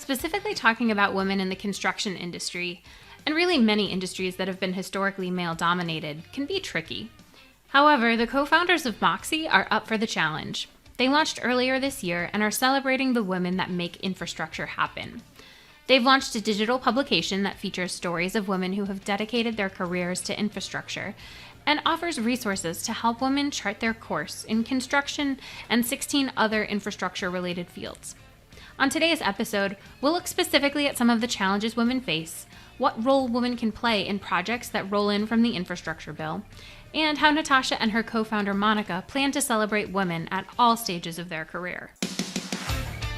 specifically talking about women in the construction industry, and really many industries that have been historically male-dominated, can be tricky. However, the co-founders of MOXY are up for the challenge. They launched earlier this year and are celebrating the women that make infrastructure happen. They've launched a digital publication that features stories of women who have dedicated their careers to infrastructure and offers resources to help women chart their course in construction and 16 other infrastructure-related fields. On today's episode, we'll look specifically at some of the challenges women face, what role women can play in projects that roll in from the infrastructure bill, and how Natasha and her co-founder Monica plan to celebrate women at all stages of their career.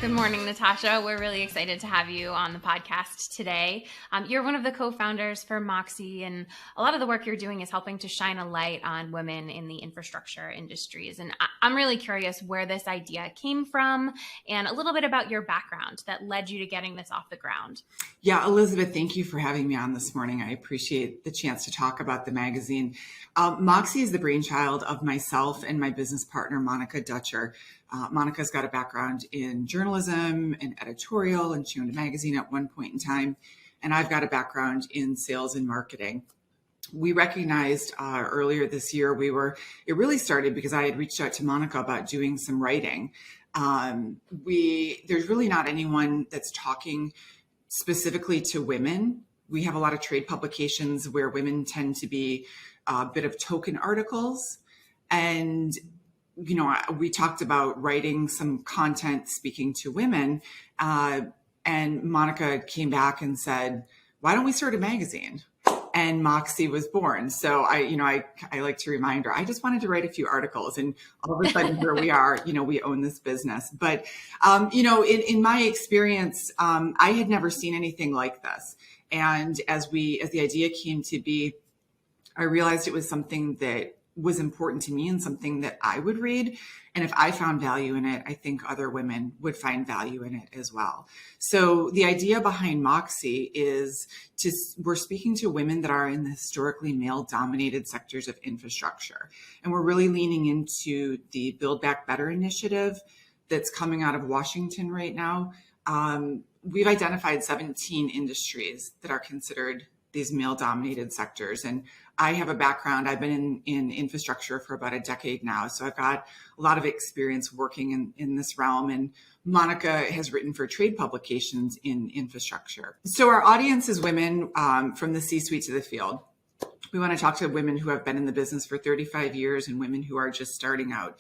Good morning, Natasha. We're really excited to have you on the podcast today. You're one of the co-founders for MOXY, and a lot of the work you're doing is helping to shine a light on women in the infrastructure industries. And I'm really curious where this idea came from and a little bit about your background that led you to getting this off the ground. Yeah, Elizabeth, thank you for having me on this morning. I appreciate the chance to talk about the magazine. MOXY is the brainchild of myself and my business partner, Monica Dutcher. Monica's got a background in journalism and editorial, and she owned a magazine at one point in time. And I've got a background in sales and marketing. We recognized earlier this year, it really started because I had reached out to Monica about doing some writing. There's really not anyone that's talking specifically to women. We have a lot of trade publications where women tend to be a bit of token articles. And, you know, we talked about writing some content speaking to women. And Monica came back and said, why don't we start a magazine? And MOXY was born. So I like to remind her, I just wanted to write a few articles, and all of a sudden here we are, we own this business. But, in my experience, I had never seen anything like this. And as the idea came to be, I realized it was something that was important to me and something that I would read. And if I found value in it, I think other women would find value in it as well. So the idea behind MOXY is we're speaking to women that are in the historically male-dominated sectors of infrastructure. And we're really leaning into the Build Back Better initiative that's coming out of Washington right now. We've identified 17 industries that are considered these male-dominated sectors. And I have a background. I've been in infrastructure for about a decade now. So I've got a lot of experience working in this realm. And Monica has written for trade publications in infrastructure. So our audience is women from the C-suite to the field. We want to talk to women who have been in the business for 35 years and women who are just starting out.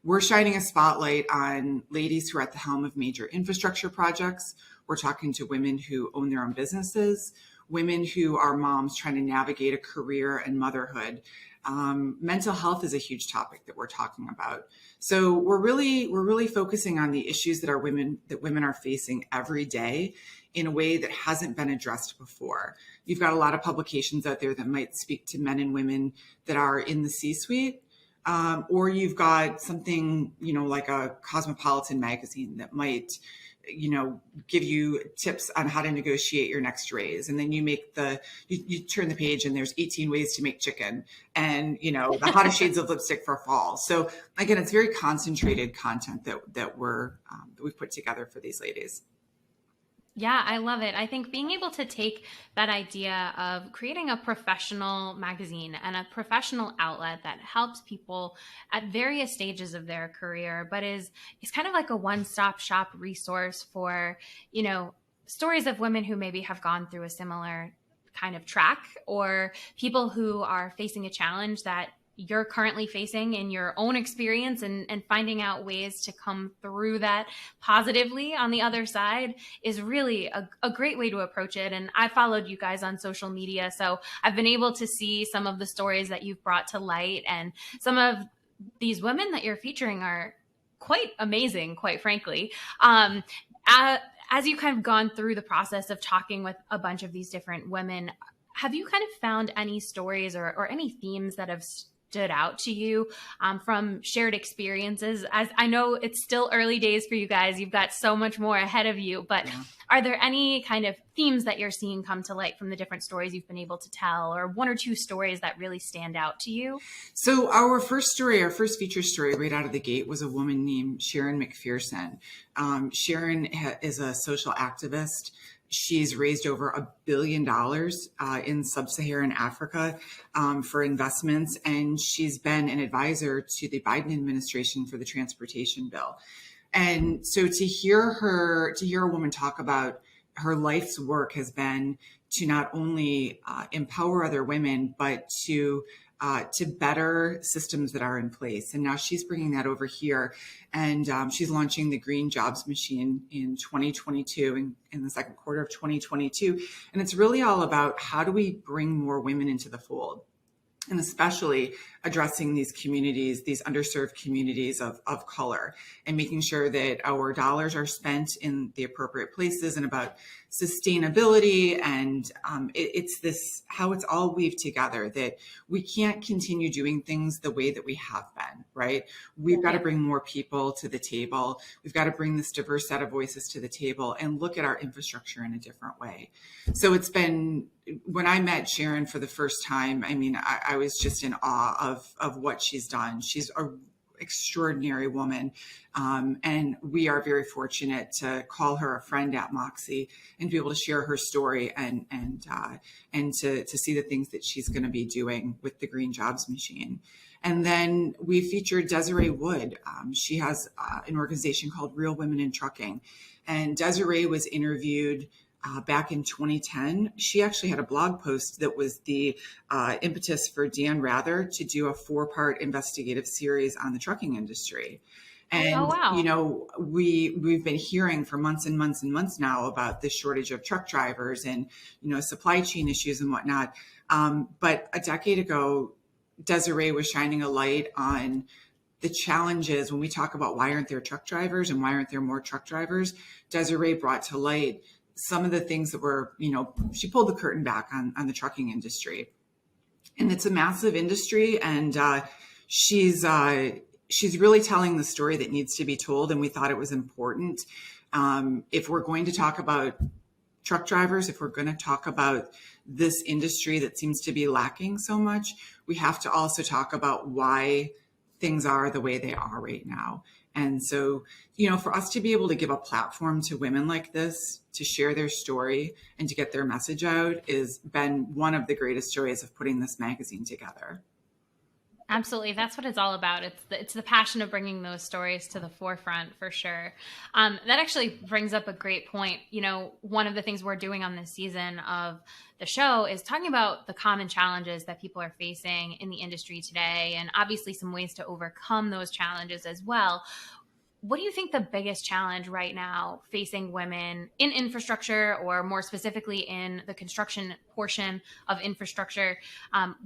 We're shining a spotlight on ladies who are at the helm of major infrastructure projects. We're talking to women who own their own businesses, women who are moms trying to navigate a career and motherhood. Mental health is a huge topic that we're talking about. So we're really focusing on the issues that women are facing every day in a way that hasn't been addressed before. You've got a lot of publications out there that might speak to men and women that are in the C-suite. Or you've got something, like a Cosmopolitan magazine that might, give you tips on how to negotiate your next raise. And then you turn the page and there's 18 ways to make chicken and, the hottest shades of lipstick for fall. So again, it's very concentrated content that we've put together for these ladies. Yeah, I love it. I think being able to take that idea of creating a professional magazine and a professional outlet that helps people at various stages of their career, but is kind of like a one-stop shop resource for, stories of women who maybe have gone through a similar kind of track, or people who are facing a challenge that you're currently facing in your own experience, and finding out ways to come through that positively on the other side is really a great way to approach it. And I followed you guys on social media, so I've been able to see some of the stories that you've brought to light, and some of these women that you're featuring are quite amazing, quite frankly. As you kind of gone through the process of talking with a bunch of these different women, have you kind of found any stories or any themes that have stood out to you from shared experiences? As I know it's still early days for you guys, you've got so much more ahead of you, but are there any kind of themes that you're seeing come to light from the different stories you've been able to tell, or one or two stories that really stand out to you? So our first feature story right out of the gate was a woman named Sharon McPherson. Sharon is a social activist. She's raised over $1 billion in sub-Saharan Africa for investments, and she's been an advisor to the Biden administration for the transportation bill. And so to hear a woman talk about her life's work has been to not only empower other women, but to better systems that are in place. And now she's bringing that over here, and she's launching the Green Jobs Machine in 2022, in the second quarter of 2022. And it's really all about how do we bring more women into the fold, and especially addressing these communities, these underserved communities of color, and making sure that our dollars are spent in the appropriate places, and about sustainability. And it's this, how it's all weaved together, that we can't continue doing things the way that we have been, right? We've got to bring more people to the table. We've got to bring this diverse set of voices to the table and look at our infrastructure in a different way. So it's been, when I met Sharon for the first time, I mean, I was just in awe of what she's done. She's an extraordinary woman. And we are very fortunate to call her a friend at MOXY and be able to share her story and to see the things that she's going to be doing with the Green Jobs Machine. And then we featured Desiree Wood. She has an organization called Real Women in Trucking. And Desiree was interviewed back in 2010. She actually had a blog post that was the impetus for Dan Rather to do a 4-part investigative series on the trucking industry. And, you know, we've been hearing for months and months and months now about the shortage of truck drivers and, you know, supply chain issues and whatnot. But a decade ago, Desiree was shining a light on the challenges when we talk about why aren't there truck drivers and why aren't there more truck drivers. Desiree brought to light some of the things that were, you know, she pulled the curtain back on the trucking industry. And it's a massive industry, and she's really telling the story that needs to be told. And we thought it was important. If we're going to talk about truck drivers, if we're going to talk about this industry that seems to be lacking so much, we have to also talk about why things are the way they are right now. And so, you know, for us to be able to give a platform to women like this, to share their story and to get their message out, has been one of the greatest joys of putting this magazine together. Absolutely. That's what it's all about. It's the passion of bringing those stories to the forefront, for sure. That actually brings up a great point. You know, one of the things we're doing on this season of the show is talking about the common challenges that people are facing in the industry today, and obviously some ways to overcome those challenges as well. What do you think the biggest challenge right now facing women in infrastructure, or more specifically in the construction portion of infrastructure?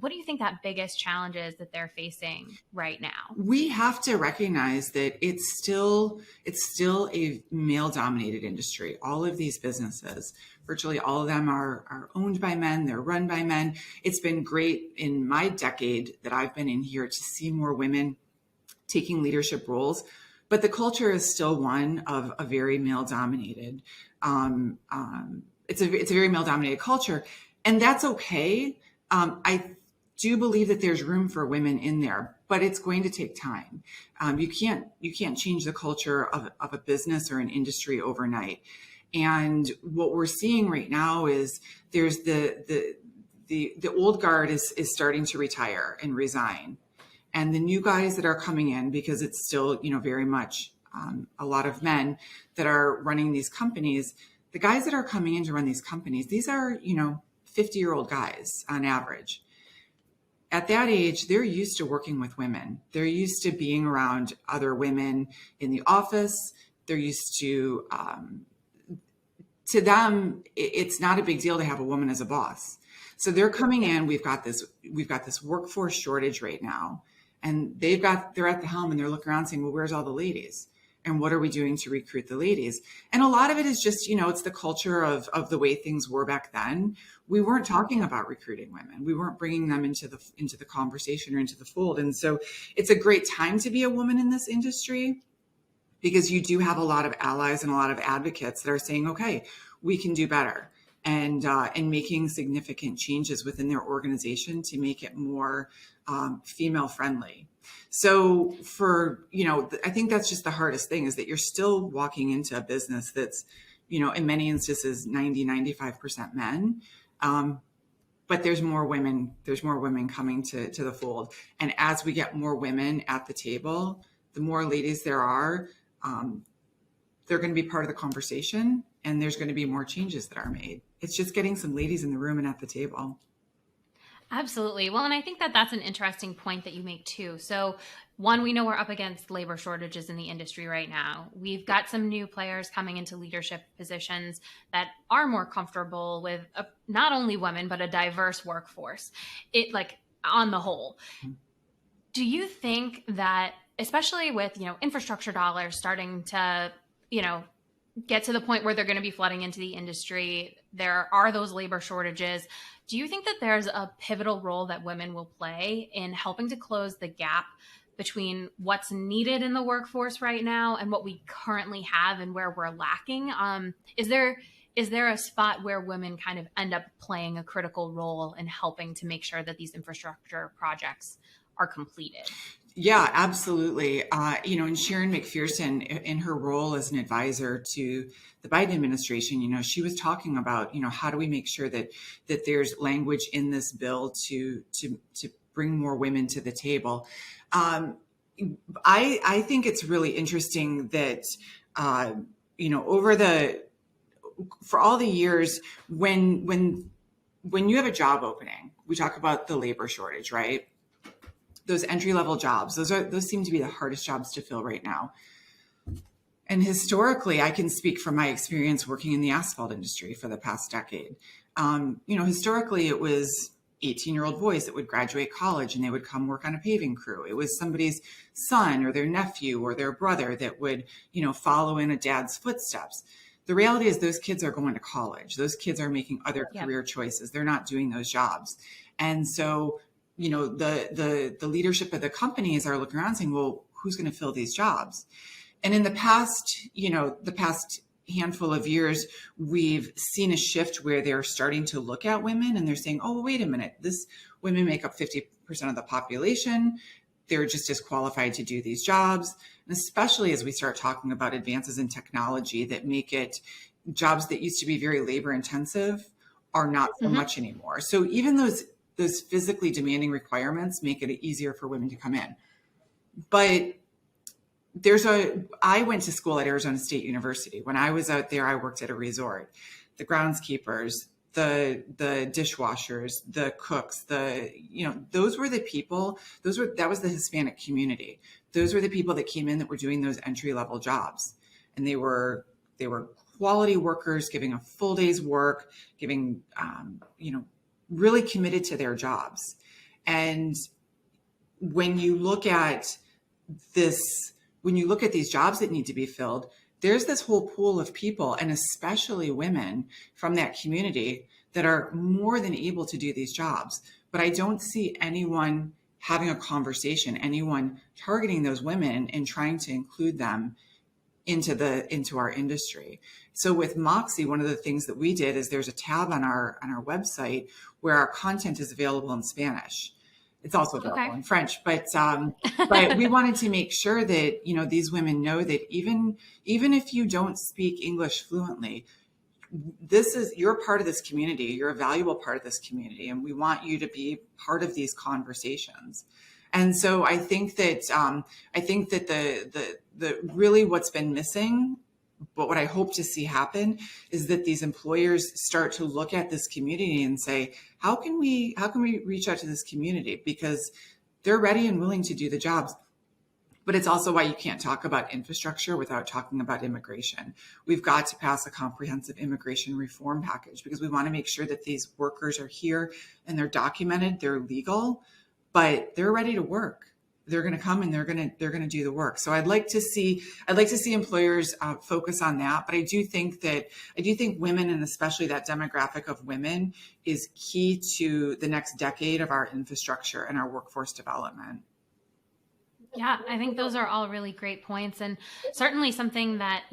What do you think that biggest challenge is that they're facing right now? We have to recognize that it's still a male-dominated industry. All of these businesses, virtually all of them are owned by men. They're run by men. It's been great in my decade that I've been in here to see more women taking leadership roles. But the culture is still one of a very male-dominated. It's a very male-dominated culture, and that's okay. I do believe that there's room for women in there, but it's going to take time. You can't change the culture of a business or an industry overnight. And what we're seeing right now is there's the old guard is starting to retire and resign. And the new guys that are coming in, because it's still, you know, very much a lot of men that are running these companies, the guys that are coming in to run these companies, these are, you know, 50-year-old guys on average. At that age, they're used to working with women. They're used to being around other women in the office. They're used to them, it's not a big deal to have a woman as a boss. So they're coming in. We've got this workforce shortage right now. And they're at the helm and they're looking around saying, well, where's all the ladies? And what are we doing to recruit the ladies? And a lot of it is just, it's the culture of the way things were back then. We weren't talking about recruiting women. We weren't bringing them into the conversation or into the fold. And so it's a great time to be a woman in this industry, because you do have a lot of allies and a lot of advocates that are saying, okay, we can do better, and making significant changes within their organization to make it more female friendly. So I think that's just the hardest thing, is that you're still walking into a business that's, in many instances, 95% men. But there's more women coming to the fold. And as we get more women at the table, the more ladies there are, they're going to be part of the conversation, and there's going to be more changes that are made. It's just getting some ladies in the room and at the table. Absolutely. Well, and I think that that's an interesting point that you make too. So one, we know we're up against labor shortages in the industry right now. We've got some new players coming into leadership positions that are more comfortable with not only women, but a diverse workforce, on the whole. Do you think that, especially with, infrastructure dollars starting to, get to the point where they're going to be flooding into the industry, there are those labor shortages. Do you think that there's a pivotal role that women will play in helping to close the gap between what's needed in the workforce right now and what we currently have and where we're lacking? Is there a spot where women kind of end up playing a critical role in helping to make sure that these infrastructure projects are completed? Yeah, absolutely. And Sharon McPherson, in her role as an advisor to the Biden administration, she was talking about, how do we make sure that there's language in this bill to bring more women to the table. I think it's really interesting that, for all the years when you have a job opening, we talk about the labor shortage, right? Those entry-level jobs, those seem to be the hardest jobs to fill right now. And historically, I can speak from my experience working in the asphalt industry for the past decade. Historically, it was 18-year-old boys that would graduate college and they would come work on a paving crew. It was somebody's son or their nephew or their brother that would, follow in a dad's footsteps. The reality is those kids are going to college. Those kids are making other career choices. They're not doing those jobs. And so the leadership of the companies are looking around saying, well, who's going to fill these jobs? And in the past handful of years, we've seen a shift where they're starting to look at women and they're saying, oh, wait a minute, women make up 50% of the population. They're just as qualified to do these jobs. And especially as we start talking about advances in technology that make it jobs that used to be very labor intensive are not so much anymore. So even those physically demanding requirements make it easier for women to come in. But I went to school at Arizona State University. When I was out there, I worked at a resort. The groundskeepers, the dishwashers, the cooks, those were the people, that was the Hispanic community. Those were the people that came in that were doing those entry-level jobs. And they were quality workers, giving a full day's work, giving, really committed to their jobs. And when you look at these jobs that need to be filled, there's this whole pool of people, and especially women from that community, that are more than able to do these jobs. But I don't see anyone having a conversation, anyone targeting those women and trying to include them into our industry. So with Moxie, one of the things that we did is there's a tab on our website where our content is available in Spanish. It's also available in French, but we wanted to make sure that, these women know that even if you don't speak English fluently, you're part of this community. You're a valuable part of this community, and we want you to be part of these conversations. And so I think that the really what's been missing, but what I hope to see happen, is that these employers start to look at this community and say, how can we reach out to this community? Because they're ready and willing to do the jobs. But it's also why you can't talk about infrastructure without talking about immigration. We've got to pass a comprehensive immigration reform package because we want to make sure that these workers are here and they're documented, they're legal, but they're ready to work. they're going to come and they're going to do the work. So I'd like to see employers focus on that. But I do think women, and especially that demographic of women, is key to the next decade of our infrastructure and our workforce development. Yeah, I think those are all really great points, and certainly something that,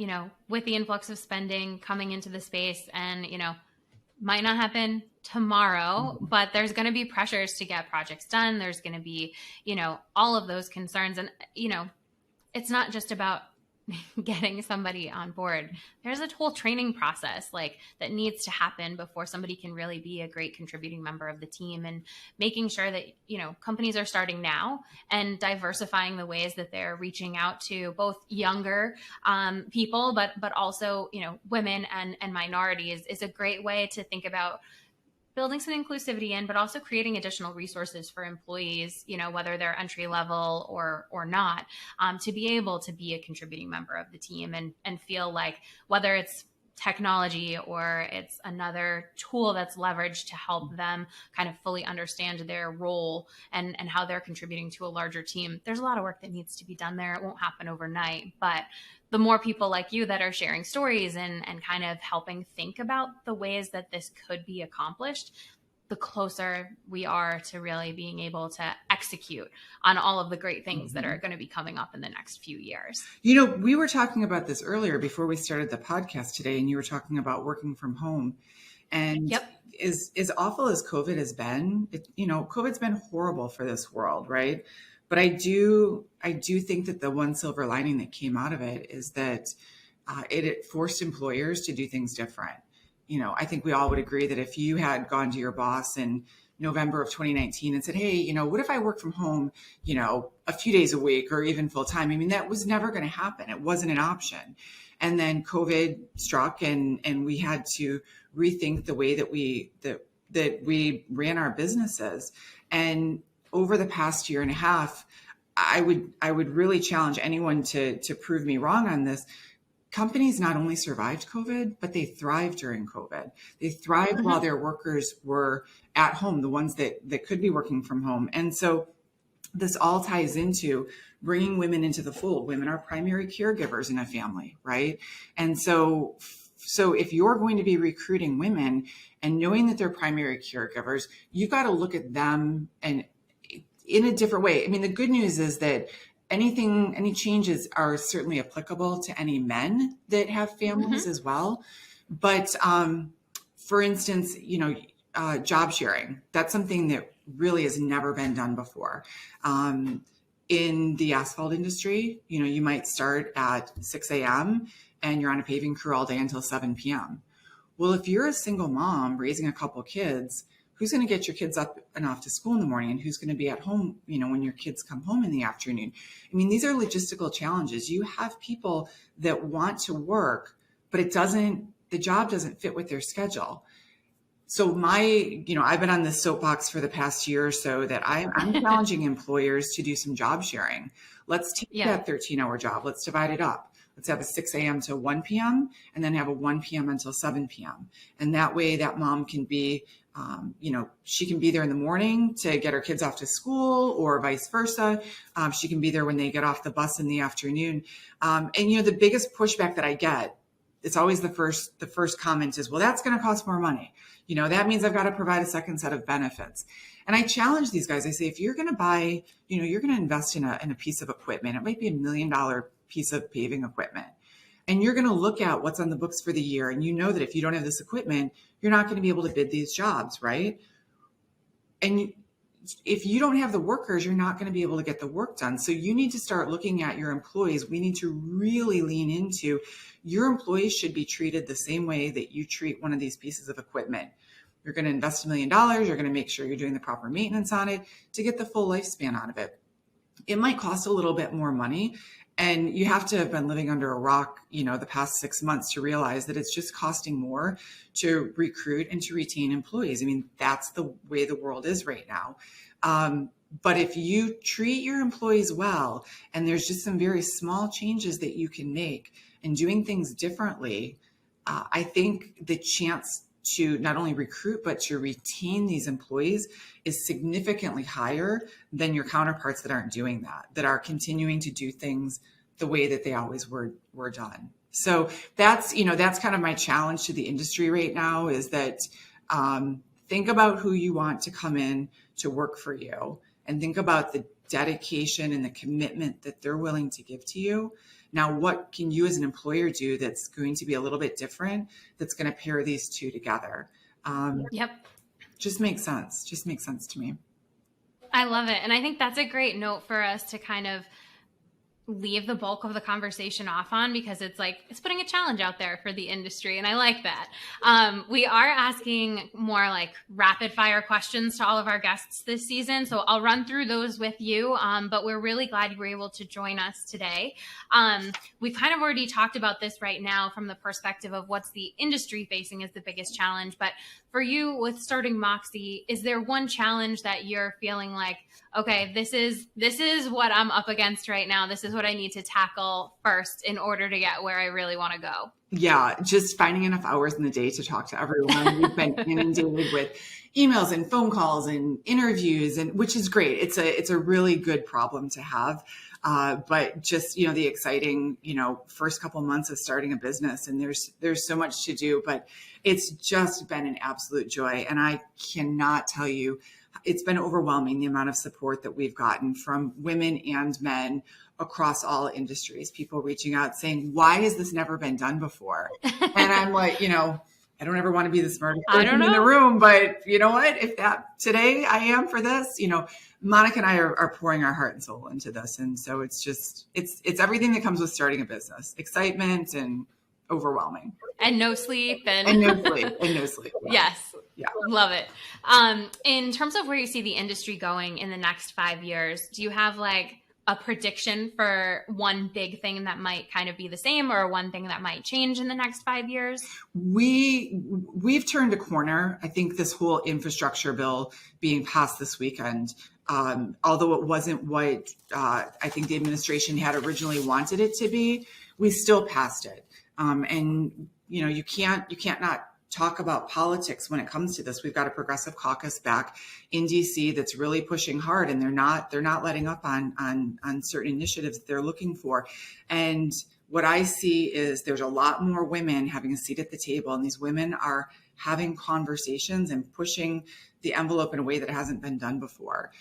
with the influx of spending coming into the space, and, might not happen tomorrow, but there's going to be pressures to get projects done. There's going to be, all of those concerns. And, it's not just about getting somebody on board. There's a whole training process that needs to happen before somebody can really be a great contributing member of the team, and making sure that, companies are starting now and diversifying the ways that they're reaching out to both younger people, but also, women and minorities is a great way to think about building some inclusivity in, but also creating additional resources for employees, whether they're entry level or not, to be able to be a contributing member of the team and feel like, whether it's technology or it's another tool that's leveraged to help them kind of fully understand their role and how they're contributing to a larger team. There's a lot of work that needs to be done there. It won't happen overnight, but the more people like you that are sharing stories and kind of helping think about the ways that this could be accomplished, the closer we are to really being able to execute on all of the great things that are going to be coming up in the next few years. We were talking about this earlier before we started the podcast today, and you were talking about working from home. And as awful as COVID has been, COVID's been horrible for this world, right? But I do think that the one silver lining that came out of it is that it forced employers to do things different. I think we all would agree that if you had gone to your boss in November of 2019 and said, hey, what if I work from home, a few days a week or even full time? I mean, that was never going to happen. It wasn't an option. And then COVID struck, and we had to rethink the way that we ran our businesses. And over the past year and a half, I would really challenge anyone to prove me wrong on this. Companies not only survived COVID, but they thrived during COVID. They thrived while their workers were at home, the ones that could be working from home. And so this all ties into bringing women into the fold. Women are primary caregivers in a family, right? And so if you're going to be recruiting women and knowing that they're primary caregivers, you got to look at them and in a different way. I mean, the good news is that any changes are certainly applicable to any men that have families as well. But for instance, job sharing, that's something that really has never been done before. In the asphalt industry, you might start at 6 a.m. and you're on a paving crew all day until 7 p.m. Well, if you're a single mom raising a couple kids, who's going to get your kids up and off to school in the morning, and who's going to be at home, when your kids come home in the afternoon? I mean, these are logistical challenges. You have people that want to work, but the job doesn't fit with their schedule. So I've been on this soapbox for the past year or so that I'm challenging employers to do some job sharing. Let's take that 13-hour job. Let's divide it up. Let's have a 6 a.m. to 1 p.m. and then have a 1 p.m. until 7 p.m. And that way that mom can be, she can be there in the morning to get her kids off to school, or vice versa. She can be there when they get off the bus in the afternoon. And the biggest pushback that I get, it's always the first comment is, well, that's going to cost more money. That means I've got to provide a second set of benefits. And I challenge these guys. I say, if you're going to buy, you're going to invest in a piece of equipment, it might be $1 million piece of paving equipment. And you're going to look at what's on the books for the year. And you know that if you don't have this equipment, you're not going to be able to bid these jobs, right? And if you don't have the workers, you're not going to be able to get the work done. So you need to start looking at your employees. We need to really lean into your employees should be treated the same way that you treat one of these pieces of equipment. You're going to invest $1 million. You're going to make sure you're doing the proper maintenance on it to get the full lifespan out of it. It might cost a little bit more money. And you have to have been living under a rock, the past 6 months to realize that it's just costing more to recruit and to retain employees. I mean, that's the way the world is right now. But if you treat your employees well, and there's just some very small changes that you can make and doing things differently, I think the chance to not only recruit, but to retain these employees is significantly higher than your counterparts that aren't doing that, that are continuing to do things the way that they always were done. So that's kind of my challenge to the industry right now, is that think about who you want to come in to work for you, and think about the dedication and the commitment that they're willing to give to you. Now, what can you as an employer do that's going to be a little bit different, that's going to pair these two together? Just makes sense. Just makes sense to me. I love it. And I think that's a great note for us to kind of leave the bulk of the conversation off on, because it's putting a challenge out there for the industry. And I like that. We are asking more like rapid fire questions to all of our guests this season. So I'll run through those with you. But we're really glad you were able to join us today. We've kind of already talked about this right now from the perspective of what's the industry facing as the biggest challenge. But for you with starting Moxie, is there one challenge that you're feeling like, okay, this is what I'm up against right now. This is what I need to tackle first in order to get where I really want to go? Yeah, just finding enough hours in the day to talk to everyone. We've been inundated with emails and phone calls and interviews, and which is great. It's a really good problem to have. But just, the exciting, first couple months of starting a business, and there's so much to do, but it's just been an absolute joy. And I cannot tell you, it's been overwhelming, the amount of support that we've gotten from women and men across all industries, people reaching out saying, why has this never been done before? And I'm like, I don't ever want to be the smartest person in the room, but you know what? If today I am for this, Monica and I are pouring our heart and soul into this. And so it's everything that comes with starting a business, excitement and overwhelming. And no sleep. And no sleep. Yeah. Yes. Yeah. Love it. In terms of where you see the industry going in the next 5 years, do you have like a prediction for one big thing that might kind of be the same, or one thing that might change in the next 5 years? We've turned a corner. I think this whole infrastructure bill being passed this weekend, although it wasn't what I think the administration had originally wanted it to be, we still passed it. And you can't not talk about politics when it comes to this. We've got a progressive caucus back in DC that's really pushing hard, and they're not letting up on certain initiatives that they're looking for. And what I see is there's a lot more women having a seat at the table, and these women are having conversations and pushing the envelope in a way that hasn't been done before.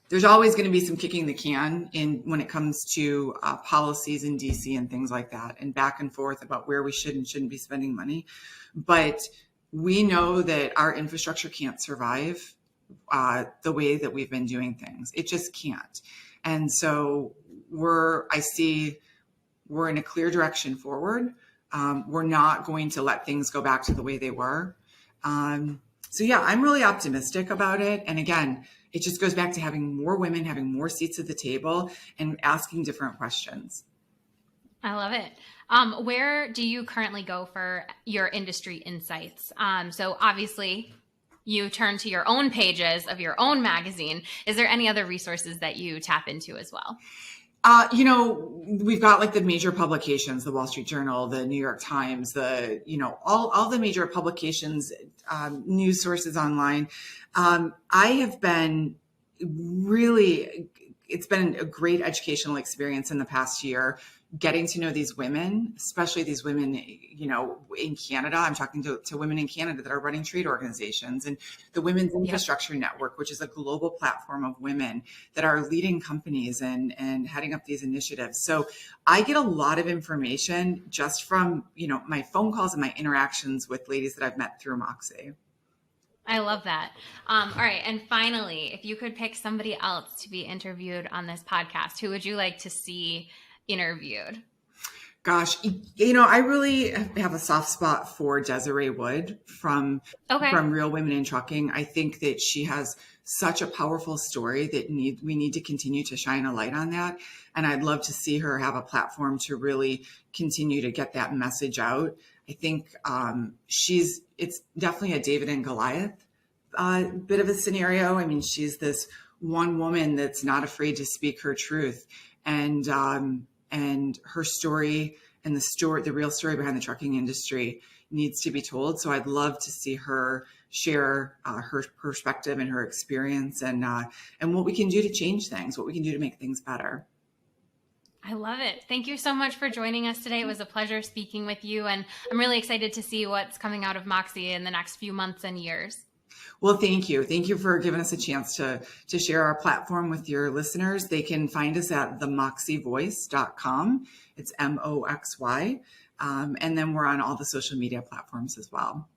There's always going to be some kicking the can when it comes to policies in DC and things like that, and back and forth about where we should and shouldn't be spending money. But we know that our infrastructure can't survive the way that we've been doing things. It just can't. And so we're in a clear direction forward. We're not going to let things go back to the way they were. So yeah, I'm really optimistic about it. And again, it just goes back to having more women, having more seats at the table, and asking different questions. I love it. Where do you currently go for your industry insights? So obviously you turn to your own pages of your own magazine. Is there any other resources that you tap into as well? We've got like the major publications, the Wall Street Journal, the New York Times, all the major publications, news sources online. It's been a great educational experience in the past year, getting to know these women, especially these women, in Canada. I'm talking to women in Canada that are running trade organizations, and the Women's Infrastructure Network, which is a global platform of women that are leading companies and heading up these initiatives. So I get a lot of information just from, my phone calls and my interactions with ladies that I've met through Moxie. I love that. All right. And finally, if you could pick somebody else to be interviewed on this podcast, who would you like to see interviewed? Gosh, I really have a soft spot for Desiree Wood from Real Women in Trucking. I think that she has such a powerful story that we need to continue to shine a light on that. And I'd love to see her have a platform to really continue to get that message out. I think it's definitely a David and Goliath bit of a scenario. I mean, she's this one woman that's not afraid to speak her truth, and her story and the real story behind the trucking industry needs to be told. So I'd love to see her share her perspective and her experience and what we can do to change things, what we can do to make things better. I love it. Thank you so much for joining us today. It was a pleasure speaking with you, and I'm really excited to see what's coming out of Moxie in the next few months and years. Well, thank you. Thank you for giving us a chance to share our platform with your listeners. They can find us at themoxyvoice.com. It's MOXY. And then we're on all the social media platforms as well.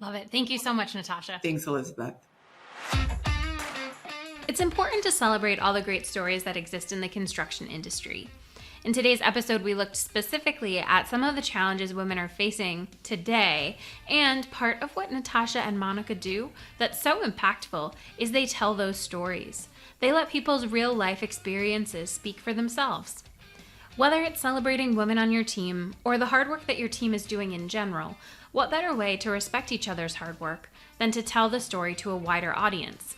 Love it. Thank you so much, Natasha. Thanks, Elizabeth. It's important to celebrate all the great stories that exist in the construction industry. In today's episode, we looked specifically at some of the challenges women are facing today, and part of what Natasha and Monica do that's so impactful is they tell those stories. They let people's real life experiences speak for themselves. Whether it's celebrating women on your team or the hard work that your team is doing in general, what better way to respect each other's hard work than to tell the story to a wider audience?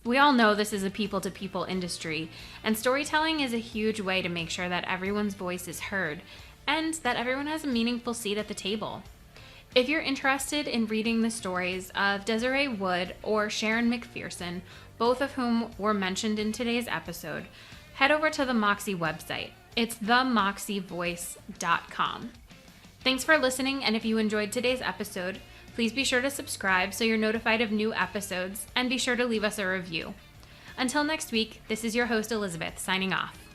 We all know this is a people-to-people industry, and storytelling is a huge way to make sure that everyone's voice is heard and that everyone has a meaningful seat at the table. If you're interested in reading the stories of Desiree Wood or Sharon McPherson, both of whom were mentioned in today's episode, head over to the Moxie website. It's themoxyvoice.com. Thanks for listening, and if you enjoyed today's episode, please be sure to subscribe so you're notified of new episodes, and be sure to leave us a review. Until next week, this is your host Elizabeth signing off.